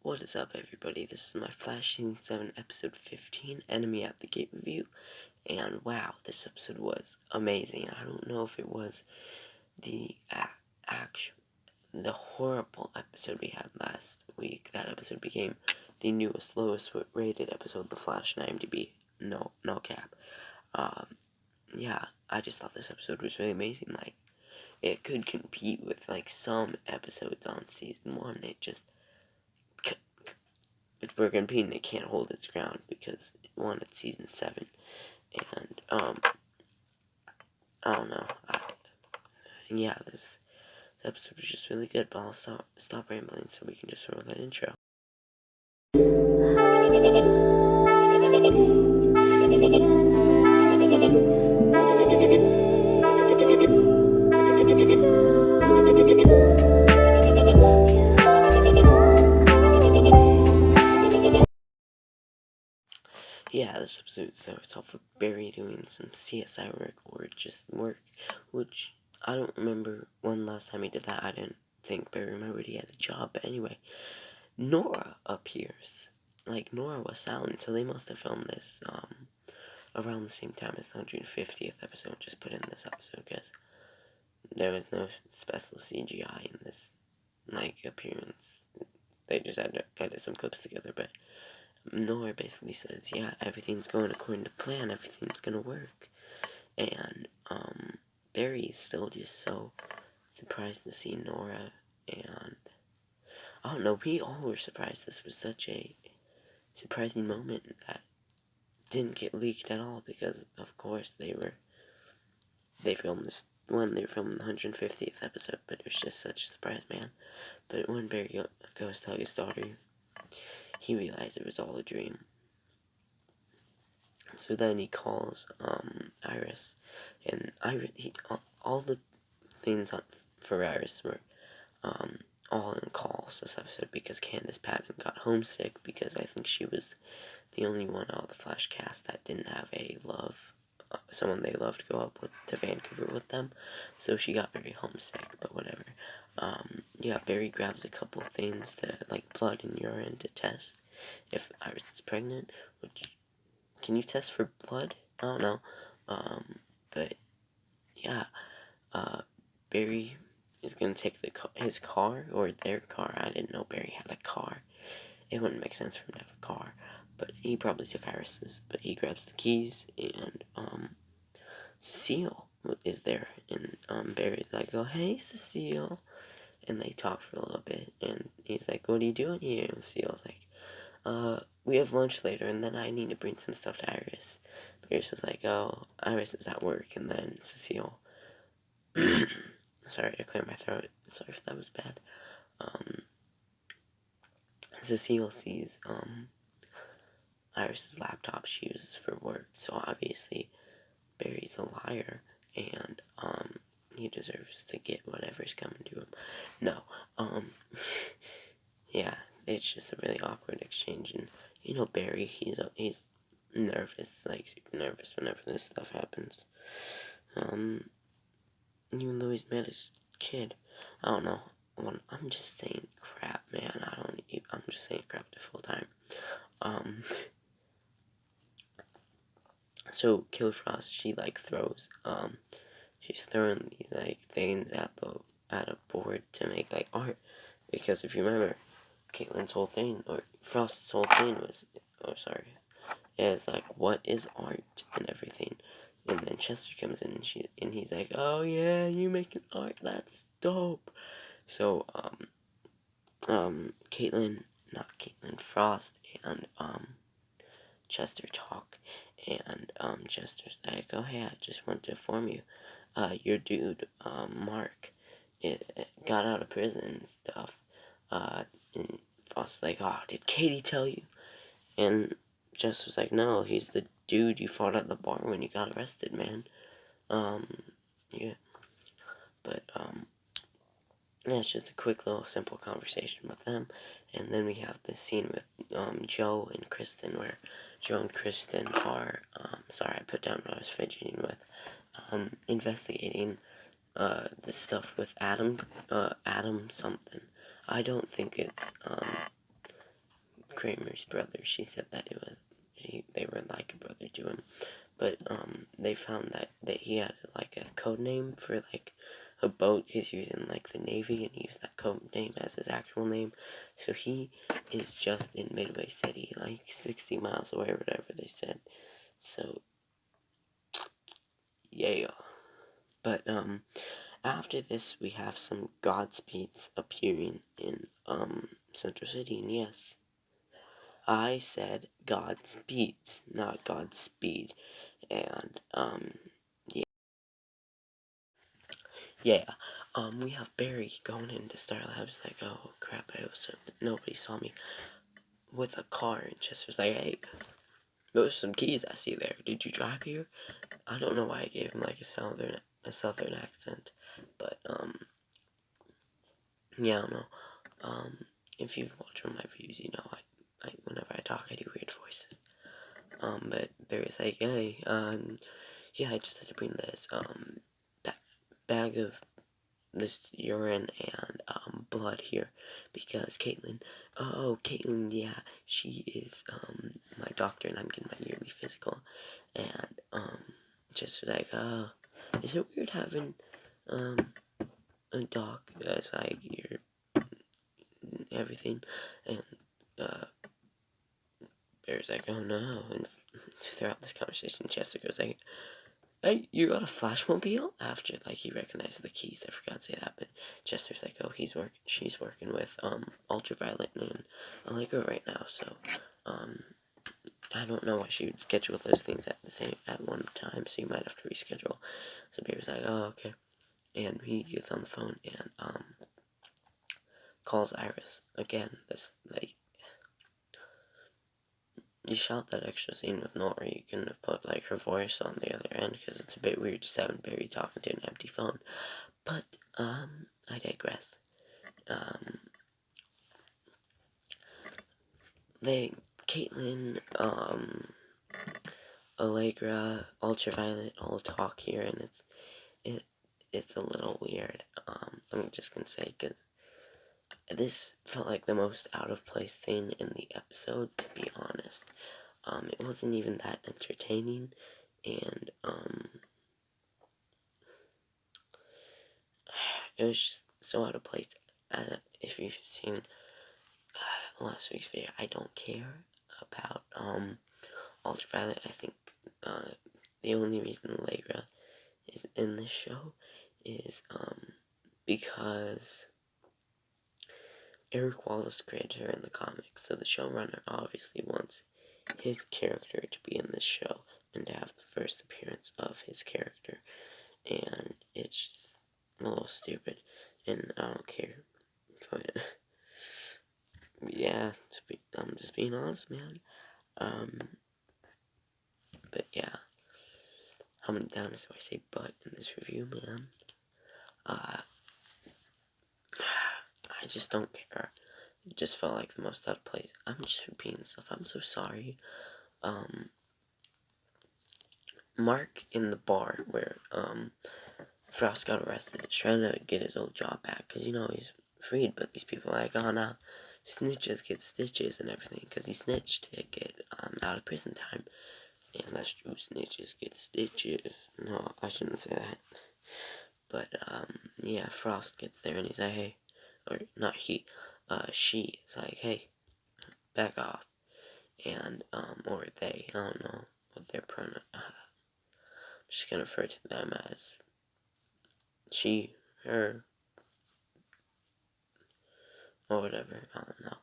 What is up, everybody? This is my Flash Season 7 Episode 15 Enemy at the Gate review, and wow, this episode was amazing. I don't know if it was the the horrible episode we had last week. That episode became the newest, lowest rated episode of The Flash on IMDb. No cap. Yeah, I just thought this episode was really amazing. Like, it could compete with, like, some episodes on Season 1. If we're competing, it can't hold its ground because it's Season 7. And, I don't know. Yeah, this episode was just really good, but I'll stop rambling so we can just roll that intro. Yeah, this episode starts off with Barry doing some CSI work, or just work, which I don't remember when last time he did that. I didn't think Barry remembered he had a job, but anyway, Nora appears. Like, Nora was silent, so they must have filmed this, around the same time as the 150th episode, just put in this episode, because there was no special CGI in this, like, appearance. They just had to edit some clips together, but Nora basically says, yeah, everything's going according to plan, everything's gonna work. And, Barry is still just so surprised to see Nora, and, I don't know, we all were surprised. This was such a surprising moment that didn't get leaked at all, because, of course, they filmed this when they were filming the 150th episode, but it was just such a surprise, man. But when Barry goes to hug his daughter, he realized it was all a dream. So then he calls Iris, and all the things for Iris were all in calls this episode, because Candace Patton got homesick, because I think she was the only one out of the Flash cast that didn't have someone they loved go up to Vancouver with them, so she got very homesick, but whatever. Yeah, Barry grabs a couple things like blood and urine to test if Iris is pregnant, can you test for blood? I don't know, but, yeah, Barry is gonna take his car, or their car. I didn't know Barry had a car. It wouldn't make sense for him to have a car, but he probably took Iris's. But he grabs the keys, and Cecile is there, and Barry's like, "Oh, hey, Cecile," and they talk for a little bit, and he's like, "What are you doing here?" And Cecile's like, "We have lunch later, and then I need to bring some stuff to Iris." Iris is like, "Oh, Iris is at work," and then Cecile, sorry to clear my throat, sorry if that was bad, Cecile sees, Iris's laptop she uses for work, so obviously Barry's a liar, and, he deserves to get whatever's coming to him. No, yeah, it's just a really awkward exchange, and, you know, Barry, he's nervous, like, super nervous whenever this stuff happens, even though he's met his kid. I don't know, I'm just saying crap, man. I'm just saying crap the full time. So Killer Frost, she like throws, she's throwing these like things at a board to make like art, because if you remember, Caitlin's whole thing, or Frost's whole thing is like, what is art and everything. And then Chester comes in, and he's like, "Oh yeah, you making art? That's dope." So Frost and Chester talk, and Chester's like, "Oh hey, I just wanted to inform you, your dude Mark, got out of prison and stuff." And Frost's like, "Oh, did Katie tell you?" And Chester's like, "No, he's the dude you fought at the bar when you got arrested, man." Yeah, but yeah, it's just a quick little simple conversation with them, and then we have this scene with Joe and Kristen, where Joe and Kristen are sorry, I put down what I was fidgeting with, investigating this stuff with Adam something. I don't think it's Kramer's brother. She said that they were like a brother to him, but they found that he had like a code name for like a boat because he was in like the Navy, and he used that code name as his actual name. So he is just in Midway City, like 60 miles away, or whatever they said. So yeah, but after this we have some Godspeeds appearing in Central City, and yes, I said Godspeeds, not Godspeed. And yeah, we have Barry going into Star Labs like, oh crap, nobody saw me with a car, and Chester's like, hey, those are some keys I see there. Did you drive here? I don't know why I gave him like a southern accent, but yeah, I don't know. If you've watched one of my views, you know I whenever I talk I do weird voices. But Barry's like, hey, yeah, I just had to bring this bag of this urine and blood here because Caitlin, yeah, she is my doctor, and I'm getting my yearly physical, and just like, is it weird having a doc that's like your everything? And Bear's like, oh no. And throughout this conversation, Chester goes like, hey, you got a flashmobile? After like he recognized the keys, I forgot to say that, but Chester's like, oh, she's working with Ultraviolet and Allegra right now, so I don't know why she would schedule those things at one time, so you might have to reschedule. So Bear's like, oh, okay. And he gets on the phone and calls Iris again. This like, you shot that extra scene with Nora. You couldn't have put like her voice on the other end because it's a bit weird just having Barry talking to an empty phone. But I digress. Caitlin, Allegra, Ultraviolet all talk here, and it's a little weird. I'm just gonna say, because this felt like the most out of place thing in the episode, to be honest. It wasn't even that entertaining, and it was just so out of place. If you've seen last week's video, I don't care about Ultraviolet. I think the only reason Allegra is in this show is because Eric Wallace created her in the comics, so the showrunner obviously wants his character to be in this show and to have the first appearance of his character, and it's just a little stupid, and I don't care, but yeah, I'm just being honest, man. But yeah, how many times do I say "but" in this review, man? I just don't care. It just felt like the most out of place. I'm just repeating stuff. I'm so sorry. Mark in the bar where Frost got arrested is trying to get his old job back because, you know, he's freed, but these people are like, oh no, snitches get stitches and everything because he snitched to get out of prison time. And that's true, snitches get stitches. No, I shouldn't say that. But yeah, Frost gets there and he's like, hey, or not he, she is like, hey, back off. And or they, I don't know what their pronoun. I'm just gonna refer to them as she, her, or whatever. I don't know.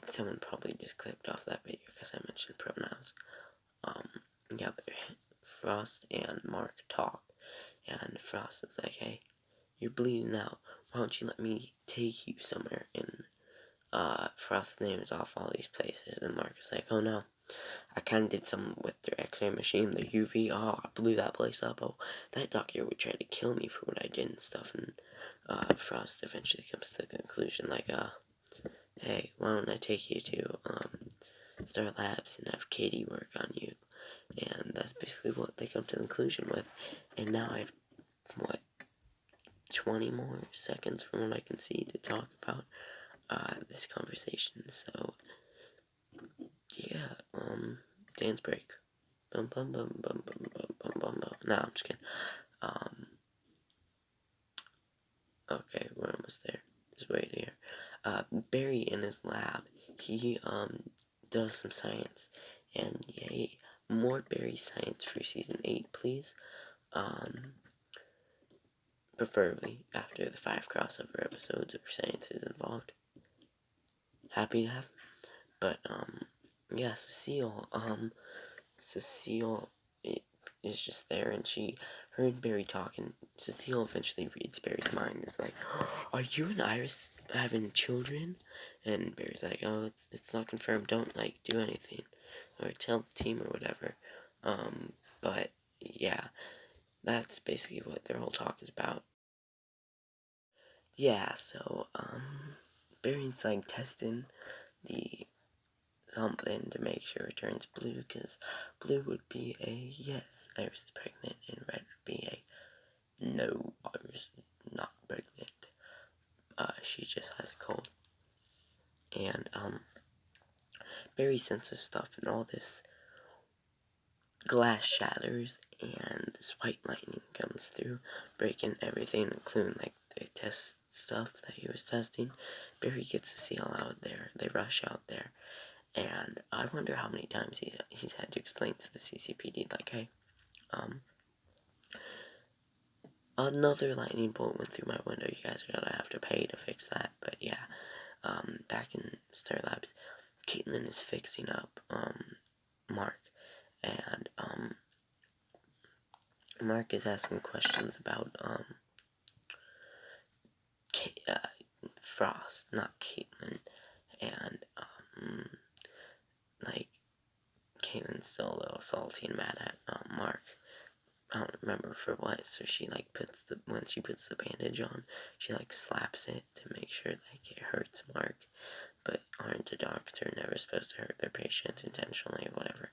Someone probably just clicked off that video because I mentioned pronouns. Yeah, but Frost and Mark talk, and Frost is like, hey, you're bleeding out. Why don't you let me take you somewhere? And Frost's name is off all these places, and Mark is like, oh no, I kind of did something with their X-ray machine, the UV. Oh, I blew that place up. Oh, that doctor would try to kill me for what I did and stuff. And Frost eventually comes to the conclusion, like, hey, why don't I take you to Star Labs and have Katie work on you? And that's basically what they come to the conclusion with. And now I have, what, 20 more seconds from what I can see to talk about this conversation. So yeah, dance break. Bum bum bum bum bum bum bum bum bum. No, I'm just kidding. Okay, we're almost there. Just wait here. Barry in his lab, he does some science, and yay, more Barry science for season 8, please. Preferably after the 5 crossover episodes where science is involved. Happy to have, but yeah, Cecile is just there, and she heard Barry talk, and Cecile eventually reads Barry's mind. It's like, are you and Iris having children? And Barry's like, oh, it's not confirmed. Don't like do anything, or tell the team or whatever. But yeah, that's basically what their whole talk is about. Yeah, so Barry's like testing the something to make sure it turns blue, because blue would be a yes, Iris is pregnant, and red would be a no, Iris is not pregnant. She just has a cold. And Barry senses stuff, and all this glass shatters, and this white lightning comes through, breaking everything, including like the test stuff that he was testing. Barry gets Cecile out there. They rush out there. And I wonder how many times he's had to explain to the CCPD, like, hey, another lightning bolt went through my window. You guys are gonna have to pay to fix that. But yeah, back in Star Labs, Caitlin is fixing up Mark, and Mark is asking questions about Frost, not Caitlin, and like Caitlin's still a little salty and mad at Mark. I don't remember for what, so she like when she puts the bandage on, she like slaps it to make sure like it hurts Mark. But aren't a doctor never supposed to hurt their patient intentionally or whatever?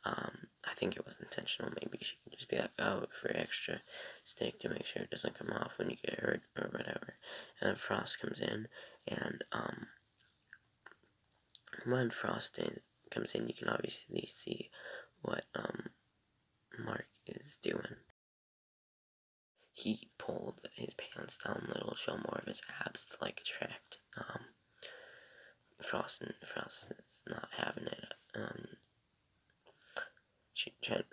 I think it was intentional. Maybe she could just be like, oh, for extra stick to make sure it doesn't come off when you get hurt or whatever. And then Frost comes in, and when Frost comes in, you can obviously see what Mark is doing. He pulled his pants down a little, show more of his abs to like attract Frost is not having it. She tried.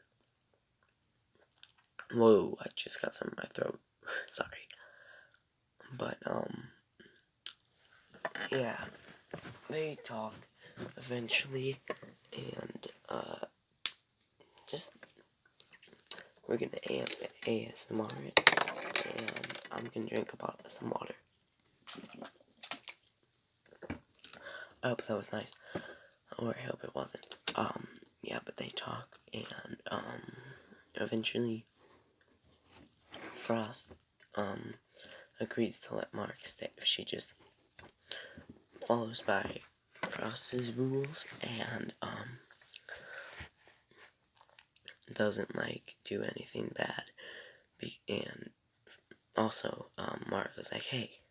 Whoa! I just got some in my throat. Sorry. But yeah, they talk eventually, and just we're gonna ASMR it, and I'm gonna drink some water. I hope that was nice, or I hope it wasn't. Yeah, but they talk, and eventually Frost agrees to let Mark stay if she just follows by Frost's rules and doesn't like do anything bad. And also Mark was like, hey,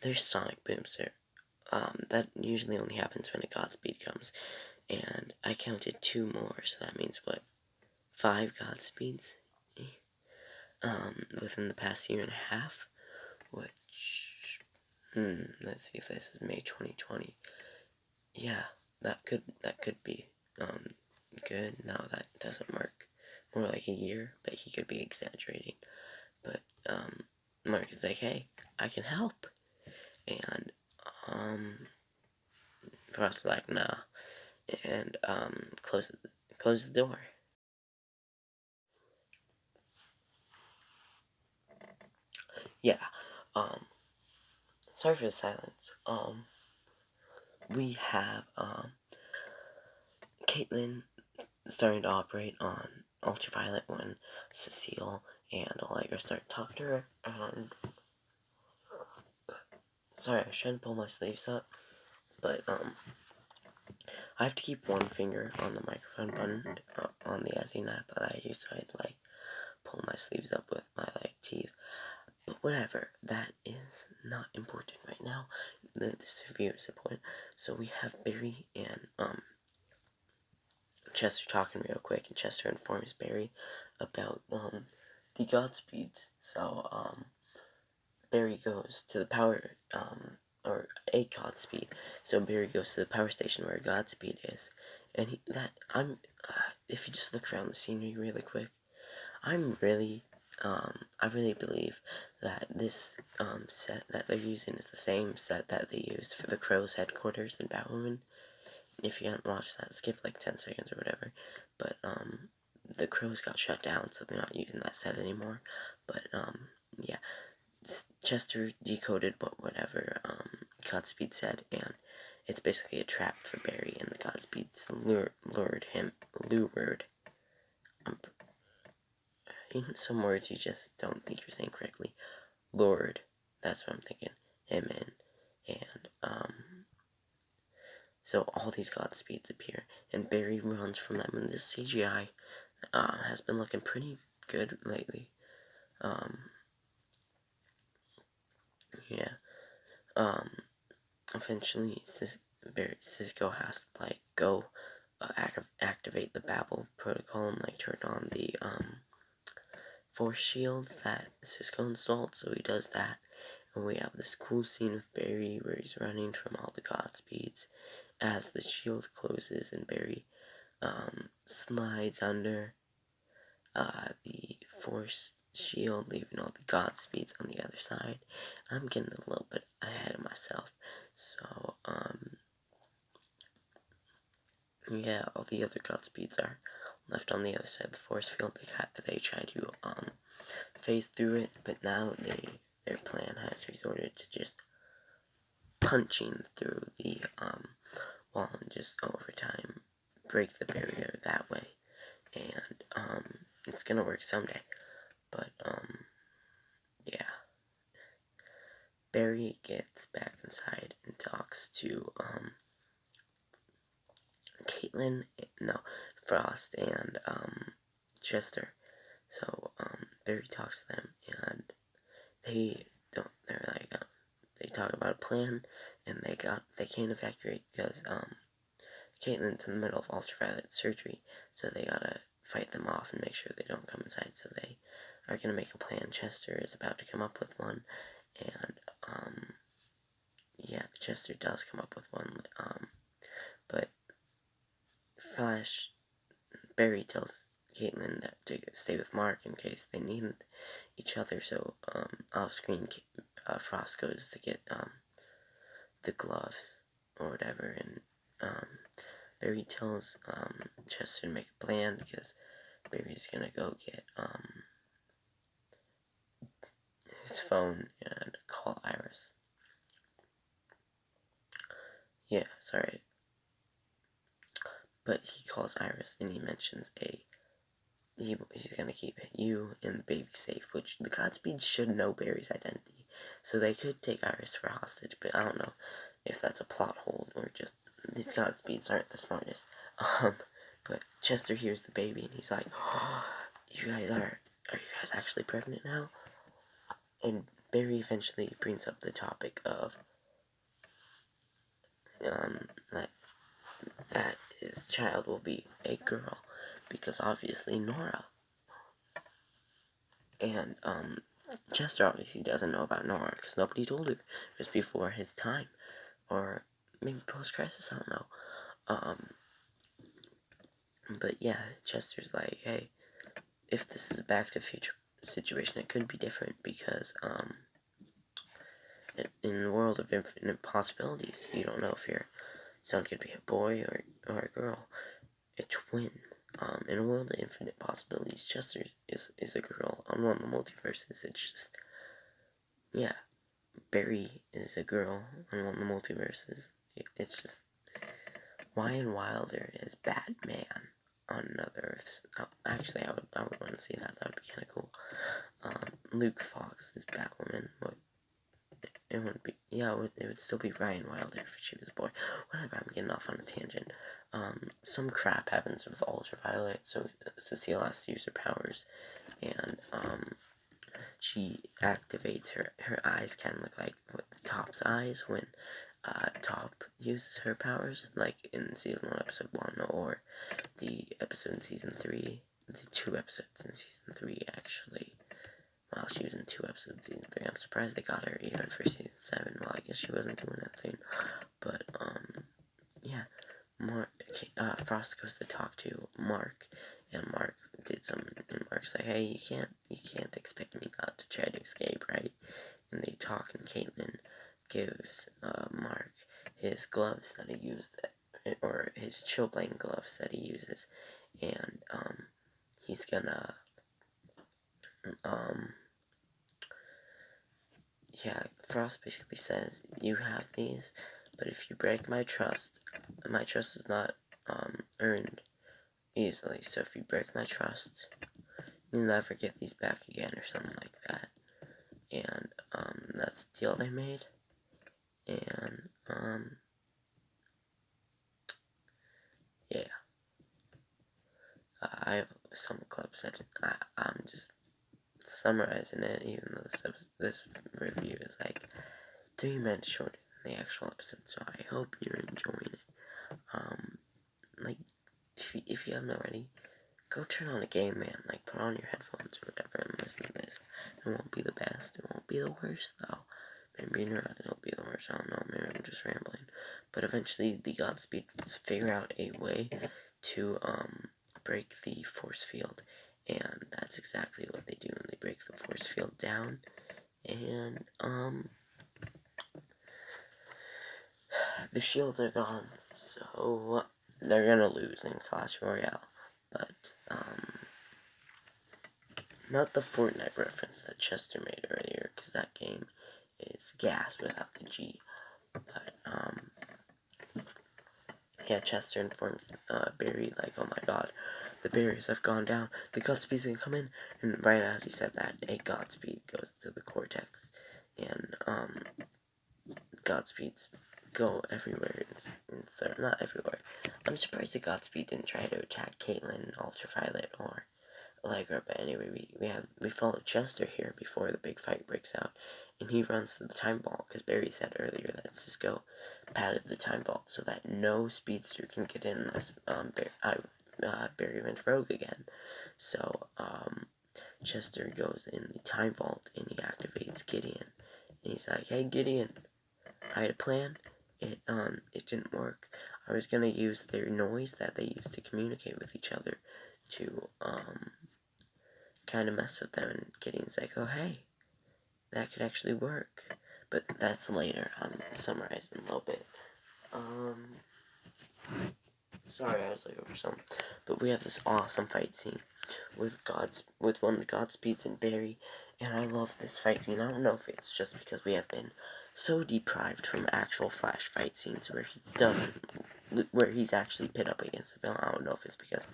there's sonic booms there. That usually only happens when a Godspeed comes, and I counted 2 more, so that means what, 5 Godspeeds within the past year and a half, which let's see if this is May 2020. Yeah, that could be good. No, that doesn't work. More like a year, but he could be exaggerating. But Mark is like, hey, I can help, and Frost's like, nah, and closes the door. Yeah, sorry for the silence. We have Caitlin starting to operate on Ultraviolet when Cecile and Allegra start to talk to her. Sorry, I shouldn't pull my sleeves up, but I have to keep one finger on the microphone button on the editing app that I use, so I had to like pull my sleeves up with my like teeth. But whatever, that is not important right now. This review is important. So we have Barry and Chester talking real quick, and Chester informs Barry about the Godspeeds. So Barry goes to the power or a Godspeed. So Barry goes to the power station where Godspeed is, and if you just look around the scenery really quick, I really believe that this set that they're using is the same set that they used for the Crow's headquarters in Batwoman. If you haven't watched that, skip like 10 seconds or whatever. But the Crows got shut down, so they're not using that set anymore. But yeah, Chester decoded whatever Godspeed said, and it's basically a trap for Barry, and the Godspeeds lured him. In some words you just don't think you're saying correctly. Lured, that's what I'm thinking. Him in, and so all these Godspeeds appear, and Barry runs from them, and this CGI has been looking pretty good lately. Yeah. Eventually, Cisco has to, like, go activate the Babel protocol and, like, turn on the, force shields that Cisco installed, so he does that. And we have this cool scene with Barry where he's running from all the Godspeeds as the shield closes, and Barry slides under the force shield, leaving all the Godspeeds on the other side. I'm getting a little bit ahead of myself, so yeah, all the other Godspeeds are left on the other side of the force field. They try to phase through it, but now their plan has resorted to just punching through the wall and just over time break the barrier that way. And it's gonna work someday. But yeah. Barry gets back inside and talks to Frost and Chester. So Barry talks to them, and they talk about a plan, and they can't evacuate because Caitlyn's in the middle of ultraviolet surgery, so they gotta fight them off and make sure they don't come inside. So they are gonna make a plan. Chester is about to come up with one, and yeah, Chester does come up with one, but Barry tells Caitlyn that to stay with Mark in case they need each other, so off screen Frost goes to get the gloves or whatever, and Barry tells Chester to make a plan because Barry's gonna go get his phone and call Iris. Yeah, sorry. But he calls Iris and he mentions he's gonna keep you and the baby safe, which the Godspeed should know Barry's identity. So they could take Iris for hostage, but I don't know if that's a plot hole or just these Godspeeds aren't the smartest. But Chester hears the baby and he's like, oh, are you guys actually pregnant now? And Barry eventually brings up the topic of that his child will be a girl, because obviously Nora. And Chester obviously doesn't know about Nora because nobody told her. It was before his time, or maybe post-crisis, I don't know. But yeah, Chester's like, hey, if this is a Back to the Future situation, it could be different because in the world of infinite possibilities, you don't know if your son could be a boy or a girl, a twin. In a world of infinite possibilities, Chester is a girl. On one of the multiverses, it's just, yeah, Barry is a girl on one of the multiverses. It's just, Ryan Wilder is Batman on another. Actually, I would want to see that. That would be kind of cool. Luke Fox is Batwoman. It wouldn't be. Yeah, it would still be Ryan Wilder if she was a boy. Whatever. I'm getting off on a tangent. Some crap happens with ultraviolet, so Cecile has to use her powers, and she activates her eyes kind of look like what the Top's eyes when Top uses her powers, like in season 1, episode 1, or the episode in season 3, the 2 episodes in season 3, actually. Well, she was in 2 episodes in season 3. I'm surprised they got her even for season 7. Well, I guess she wasn't doing anything. But, yeah. Frost goes to talk to Mark, and Mark did some, and Mark's like, hey, you can't expect me not to try to escape, right? And they talk, and Caitlin gives, Mark his gloves that he used, or his chillblain gloves that he uses, and, he's gonna, yeah, Frost basically says, you have these, but if you break my trust is not, earned easily, so if you break my trust, you'll never get these back again, or something like that. And, that's the deal they made, and, yeah. I have some clips that I'm just summarizing it, even though this review is like 3 minutes shorter than the actual episode, so I hope you're enjoying it. Like, if you haven't already, go turn on a game, man. Like, put on your headphones or whatever and listen to this. It won't be the best. It won't be the worst, though. Maybe it'll be the worst. I don't know. Maybe I'm just rambling. But eventually, the Godspeeds figure out a way to, break the force field. And that's exactly what they do when they break the force field down. And, the shields are gone. So, they're gonna lose in Clash Royale. But, not the Fortnite reference that Chester made earlier, because that game is gas without the G. But, yeah, Chester informs Barry, like, oh my god, the barriers have gone down, the Godspeed's gonna come in, and right as he said that, a Godspeed goes to the Cortex, and, Godspeeds go everywhere, not everywhere. I'm surprised the Godspeed didn't try to attack Caitlyn, Ultraviolet, or Allegra, but anyway, we follow Chester here before the big fight breaks out, and he runs to the time vault, because Barry said earlier that Cisco padded the time vault so that no speedster can get in unless, Barry went rogue again. So, Chester goes in the time vault, and he activates Gideon, and he's like, hey, Gideon, I had a plan, it didn't work. I was gonna use their noise that they use to communicate with each other to, kind of mess with them, and Gideon's like, oh, hey, that could actually work. But that's later. I'm summarizing a little bit. Sorry, I was like over something. But we have this awesome fight scene with one of the Godspeeds and Barry, and I love this fight scene. I don't know if it's just because we have been so deprived from actual Flash fight scenes where he's actually pit up against the villain. I don't know if it's because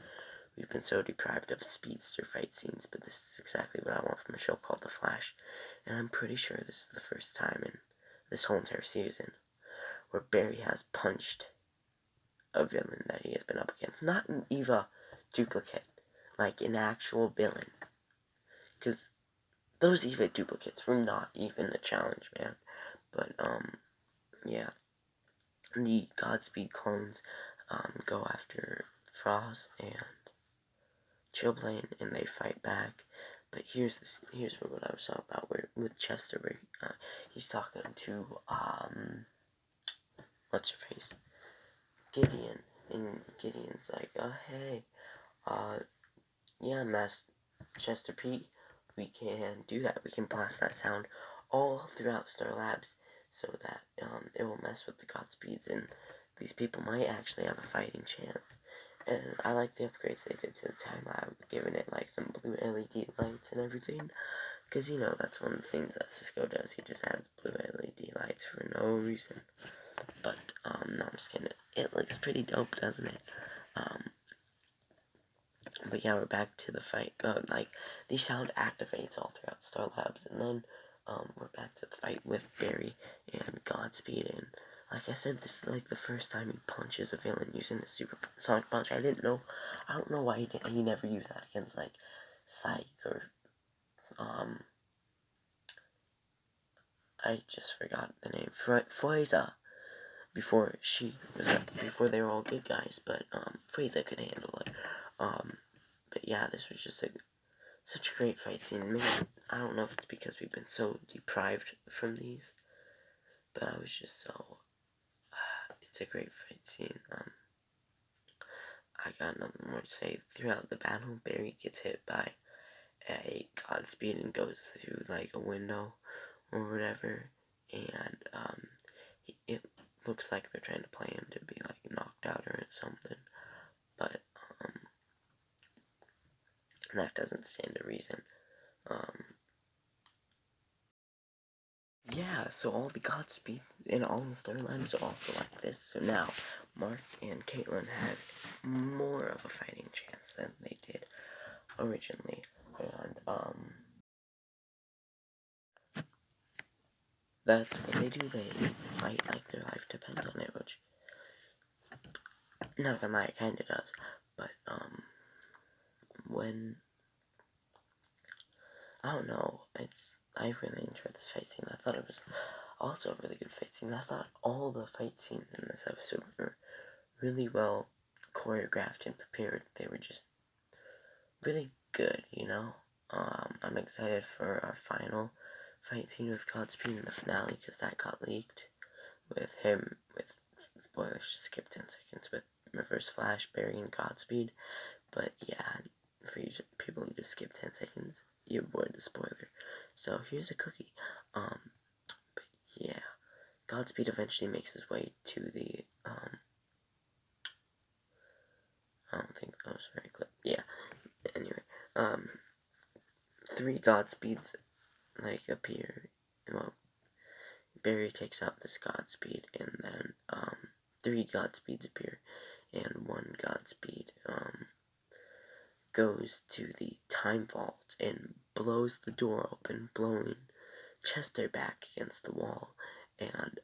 we've been so deprived of speedster fight scenes, but this is exactly what I want from a show called The Flash, and I'm pretty sure this is the first time in this whole entire season where Barry has punched a villain that he has been up against. Not an Eva duplicate, like an actual villain. Because those Eva duplicates were not even a challenge, man. But, yeah. The Godspeed clones, go after Frost and Chillblain, and they fight back. But here's what I was talking about with Chester, where he's talking to what's her face, Gideon, and Gideon's like, oh hey, yeah, Chester P, we can do that. We can blast that sound all throughout Star Labs so that it will mess with the Godspeeds, and these people might actually have a fighting chance. And I like the upgrades they did to the time lab, giving it like some blue LED lights and everything. Because, you know, that's one of the things that Cisco does. He just adds blue LED lights for no reason. But, no, I'm just kidding. It looks pretty dope, doesn't it? But yeah, we're back to the fight. Like, the sound activates all throughout Star Labs. And then, we're back to the fight with Barry and Godspeed, and like I said, this is like the first time he punches a villain using a super sonic punch. I don't know why he never used that against like Psych or I just forgot the name, Frieza, before they were all good guys, but, Frieza could handle it. But yeah, this was just such a great fight scene. Maybe, I don't know if it's because we've been so deprived from these, but I was just so, it's a great fight scene. I got nothing more to say. Throughout the battle, Barry gets hit by a Godspeed and goes through, like, a window or whatever, and, it looks like they're trying to play him to be, like, knocked out or something, but, that doesn't stand to reason. Yeah, so all the Godspeed and all the storylines are also like this. So now, Mark and Caitlin had more of a fighting chance than they did originally. And, that's what they do. They fight like their life depends on it, which, not gonna lie, it kinda does. But, I don't know, I really enjoyed this fight scene. I thought it was also a really good fight scene. I thought all the fight scenes in this episode were really well choreographed and prepared. They were just really good, you know? I'm excited for our final fight scene with Godspeed in the finale, because that got leaked with him, with, spoilers, just skip 10 seconds, with Reverse Flash, Barry, and Godspeed. But yeah, for you people who just skip 10 seconds, you avoid the spoiler. So here's a cookie. But yeah, Godspeed eventually makes his way to the, I don't think that was very clear. Yeah, anyway, 3 Godspeeds, like, appear. Well, Barry takes out this Godspeed, and then, 3 Godspeeds appear, and 1 Godspeed, goes to the time vault and blows the door open, blowing Chester back against the wall, and,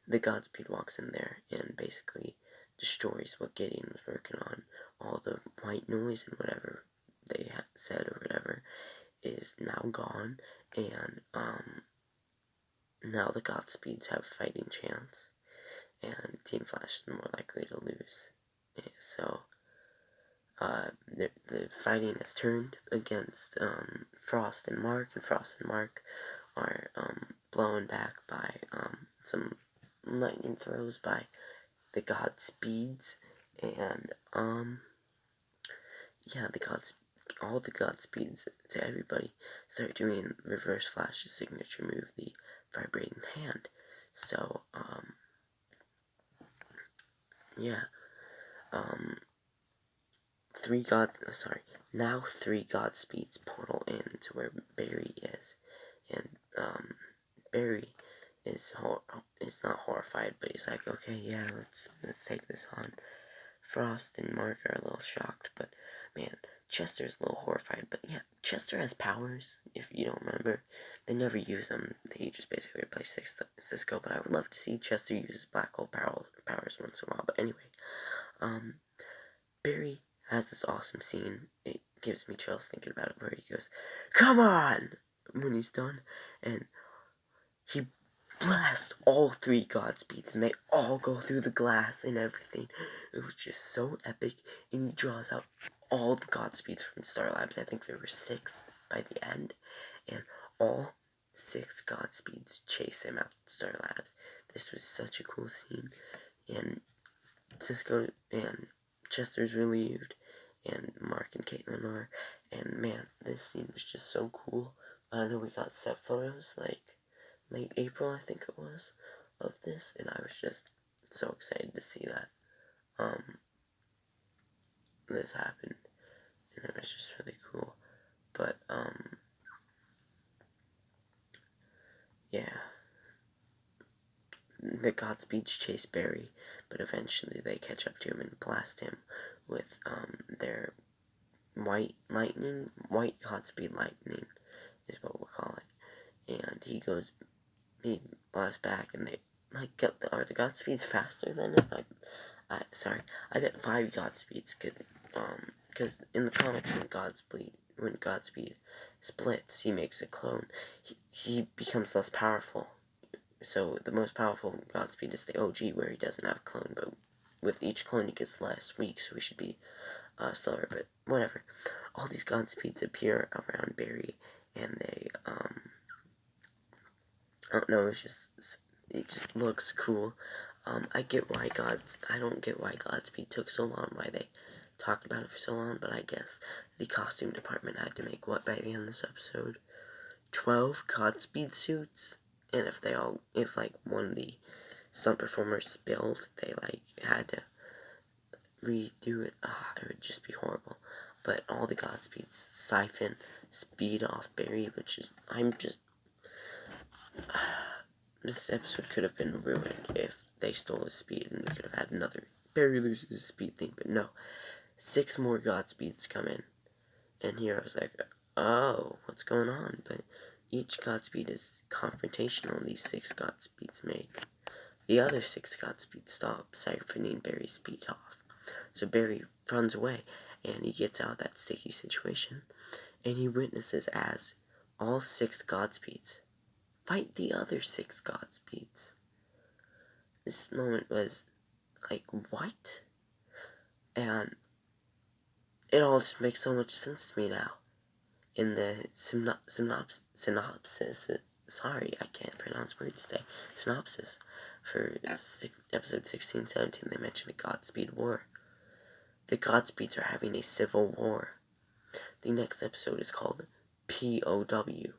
the Godspeed walks in there and basically destroys what Gideon was working on. All the white noise and whatever they said or whatever is now gone, and, now the Godspeeds have a fighting chance, and Team Flash is more likely to lose. Yeah, so, the fighting has turned against, Frost and Mark are, blown back by, some lightning throws by the Godspeeds, and, yeah, all the Godspeeds to everybody start doing Reverse Flash's signature move, the vibrating hand. So, yeah, now 3 Godspeeds portal in to where Barry is, and, Barry is not horrified, but he's like, okay, yeah, let's take this on. Frost and Mark are a little shocked, but man, Chester's a little horrified. But yeah, Chester has powers, if you don't remember. They never use them. They just basically replace Cisco, but I would love to see Chester use black hole powers once in a while. But anyway, Barry has this awesome scene. It gives me chills thinking about it, where he goes, "Come on!" when he's done, and he blasts all 3 Godspeeds, and they all go through the glass and everything. It was just so epic, and he draws out all the Godspeeds from Star Labs. I think there were 6 by the end, and all 6 Godspeeds chase him out Star Labs. This was such a cool scene, and Cisco and Chester's relieved, and Mark and Caitlin are, and man, this scene was just so cool. I know we got set photos, like, late April, I think it was, of this, and I was just so excited to see that, this happened, and it was just really cool. But, yeah, the Godspeeds chase Barry, but eventually they catch up to him and blast him with, their white Godspeed lightning, is what we'll call it, and he blasts back, and they, like, are the Godspeeds faster than him? I bet 5 Godspeeds could, because in the comics, when when Godspeed splits, he makes a clone. He becomes less powerful. So the most powerful Godspeed is the OG, where he doesn't have a clone, but with each clone he gets less weak, so he should be slower, but whatever. All these Godspeeds appear around Barry, and they, I don't know, it just looks cool. I don't get why Godspeed took so long, why they talked about it for so long, but I guess the costume department had to make, what, by the end of this episode? 12 Godspeed suits? And if like one of the stunt performers spilled, they like had to redo it. It would just be horrible. But all the Godspeeds siphon speed off Barry, which is, this episode could have been ruined if they stole his speed, and we could have had another Barry loses his speed thing, but no. 6 more Godspeeds come in, and here I was like, oh, what's going on? But each Godspeed is confrontational, and these 6 Godspeeds make the other 6 Godspeeds stop siphoning Barry's speed off. So Barry runs away, and he gets out of that sticky situation, and he witnesses as all 6 Godspeeds fight the other 6 Godspeeds. This moment was like, what? And it all just makes so much sense to me now. In the synopsis, sorry, I can't pronounce words today, synopsis for episode 16, 17, they mentioned a Godspeed war. The Godspeeds are having a civil war. The next episode is called POW,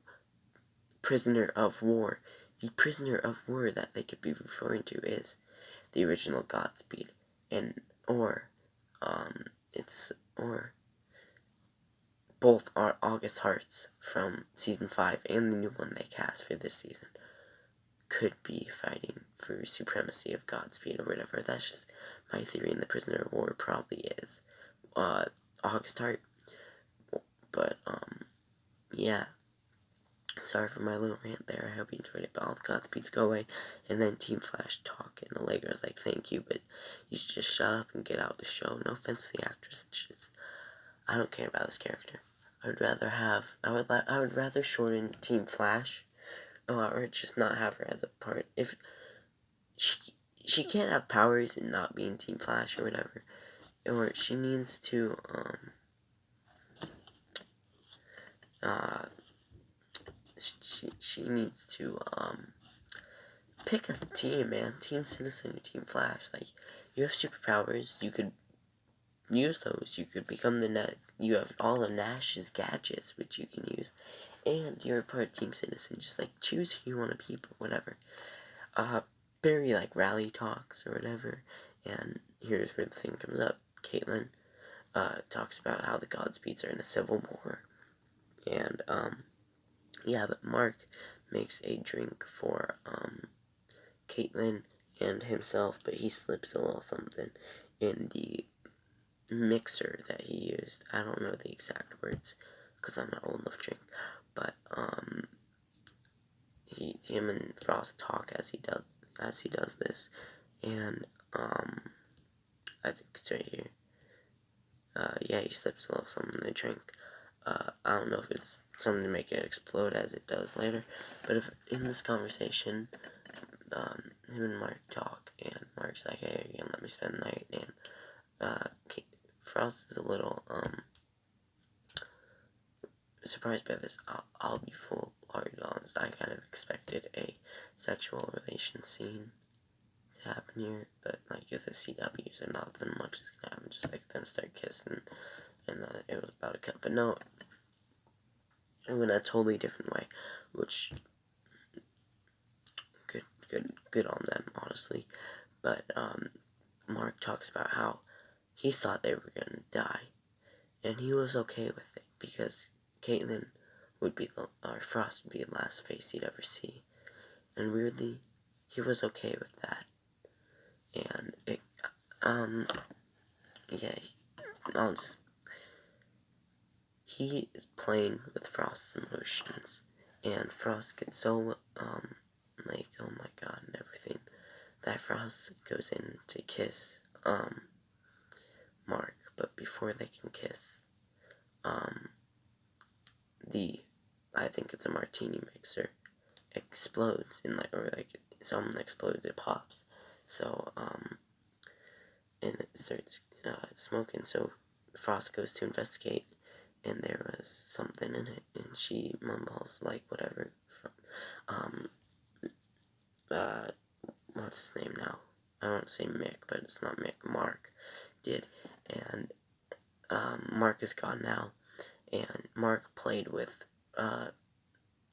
Prisoner of War. The prisoner of war that they could be referring to is the original Godspeed, or both are August Hearts from season 5 and the new one they cast for this season could be fighting for supremacy of Godspeed or whatever. That's just my theory, and the prisoner of war probably is August Heart. But yeah. Sorry for my little rant there. I hope you enjoyed it. But all the Godspeeds go away, and then Team Flash talk, and Allegra's like, thank you, but you should just shut up and get out of the show. No offense to the actress and shit. I don't care about this character. I would rather shorten Team Flash, or just not have her as a part. If she can't have powers and not be in Team Flash or whatever, or she needs to she needs to pick a team, man. Team Citizen or Team Flash. Like, you have superpowers, you could use those. You could become you have all of Nash's gadgets, which you can use, and you're a part of Team Citizen. Just like choose who you want to be, but whatever. Barry like rally talks or whatever, and here's where the thing comes up. Caitlin talks about how the Godspeeds are in a civil war, and yeah, but Mark makes a drink for Caitlin and himself, but he slips a little something in the mixer that he used. I don't know the exact words because I'm not old enough to drink, but him and Frost talk as he does this, and I think it's right here. Yeah, he slips a little something in the drink. I don't know if it's something to make it explode as it does later, but if in this conversation, him and Mark talk, and Mark's like, hey, you gonna let me spend the night, and Frost is a little surprised by this. I'll be full hearted honest. I kind of expected a sexual relation scene to happen here, but like if the CWs are not, then much is gonna happen. Just like them start kissing, and then it was about to cut. But no, it went a totally different way, which good on them, honestly. But Mark talks about how he thought they were gonna die, and he was okay with it because Caitlin would be Frost would be the last face he'd ever see, and weirdly, he was okay with that. And it, yeah, he is playing with Frost's emotions, and Frost gets so like, oh my god, and everything, that Frost goes in to kiss Mark, but before they can kiss, I think it's a martini mixer, explodes in something explodes, it pops. So, and it starts smoking. So Frost goes to investigate, and there was something in it, and she mumbles whatever from what's his name now? I want to say Mick, but it's not Mick. Mark did, and Mark is gone now, and Mark played with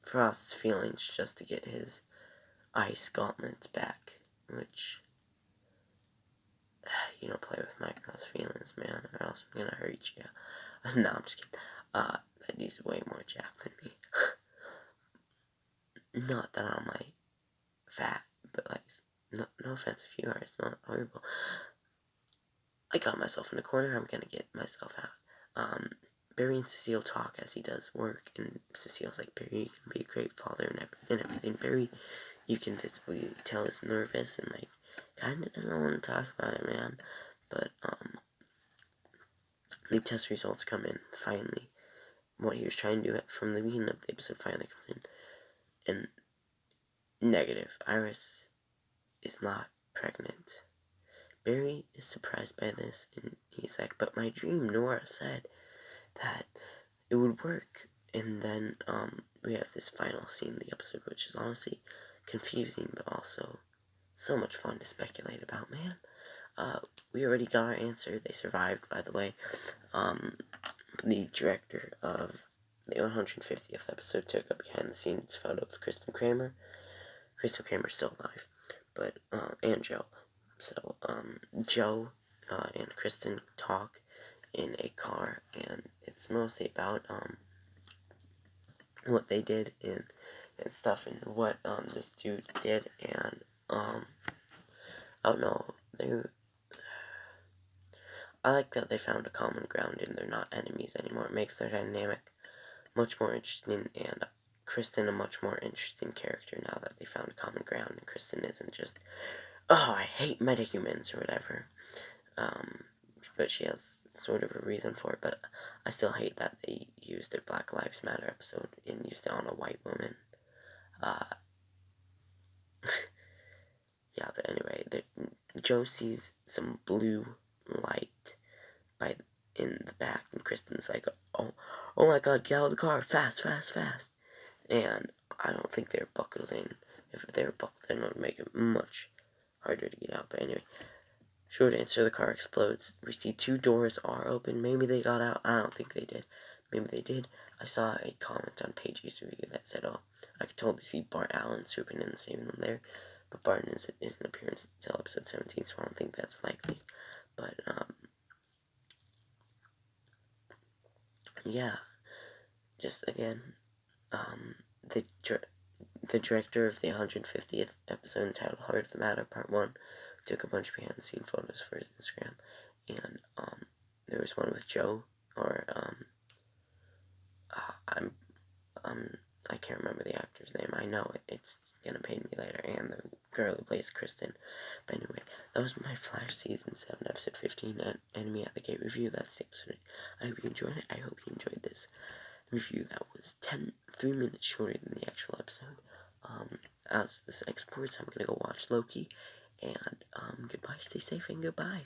Frost's feelings just to get his ice gauntlets back, which you don't play with Micro's feelings, man, or else I'm gonna hurt you. No, I'm just kidding. That dude's way more jacked than me. Not that I'm fat, but no offense if you are. It's not horrible. I got myself in a corner. I'm gonna get myself out. Barry and Cecile talk as he does work, and Cecile's like, Barry, you can be a great father and everything. Barry, you can visibly tell is nervous and kind of doesn't want to talk about it, man. But the test results come in finally. What he was trying to do from the beginning of the episode finally comes in, and negative. Iris is not pregnant. Barry is surprised by this, and he's like, but my dream, Nora said that it would work. And then we have this final scene of the episode, which is honestly confusing, but also so much fun to speculate about, man. We already got our answer. They survived, by the way. The director of the 150th episode took a behind-the-scenes photo with Kristen Kramer. Kristen Kramer's still alive, but, and Joe. So, Joe and Kristen talk in a car, and it's mostly about, what they did and stuff, and what, this dude did, and, I don't know, I like that they found a common ground and they're not enemies anymore. It makes their dynamic much more interesting, and Kristen a much more interesting character now that they found a common ground, and Kristen isn't just, oh, I hate metahumans or whatever. But she has sort of a reason for it, but I still hate that they used their Black Lives Matter episode and used it on a white woman. Yeah, but anyway, Joe sees some blue light in the back, and Kristen's like, oh my god, get out of the car, fast. And I don't think they're buckled in. If they were buckled in, it would make it much harder to get out. But anyway, short answer, the car explodes. We see 2 doors are open. Maybe they got out. I don't think they did. Maybe they did. I saw a comment on Paige's review that said, oh, I could totally see Bart Allen swooping in and saving them there. But Bart isn't appearing until episode 17, so I don't think that's likely. But, yeah. Just again, the director of the 150th episode entitled Heart of the Matter Part 1 took a bunch of behind-the-scene photos for his Instagram, and there was one with Joe, or I can't remember the actor's name. I know it's gonna pain me later, and the girl who plays Kristen. But anyway, that was my Flash Season 7, Episode 15, Enemy at the Gate review. That's the episode. I hope you enjoyed it. I hope you enjoyed this review that was 3 minutes shorter than the actual episode. As this exports, I'm gonna go watch Loki, and goodbye, stay safe, and goodbye.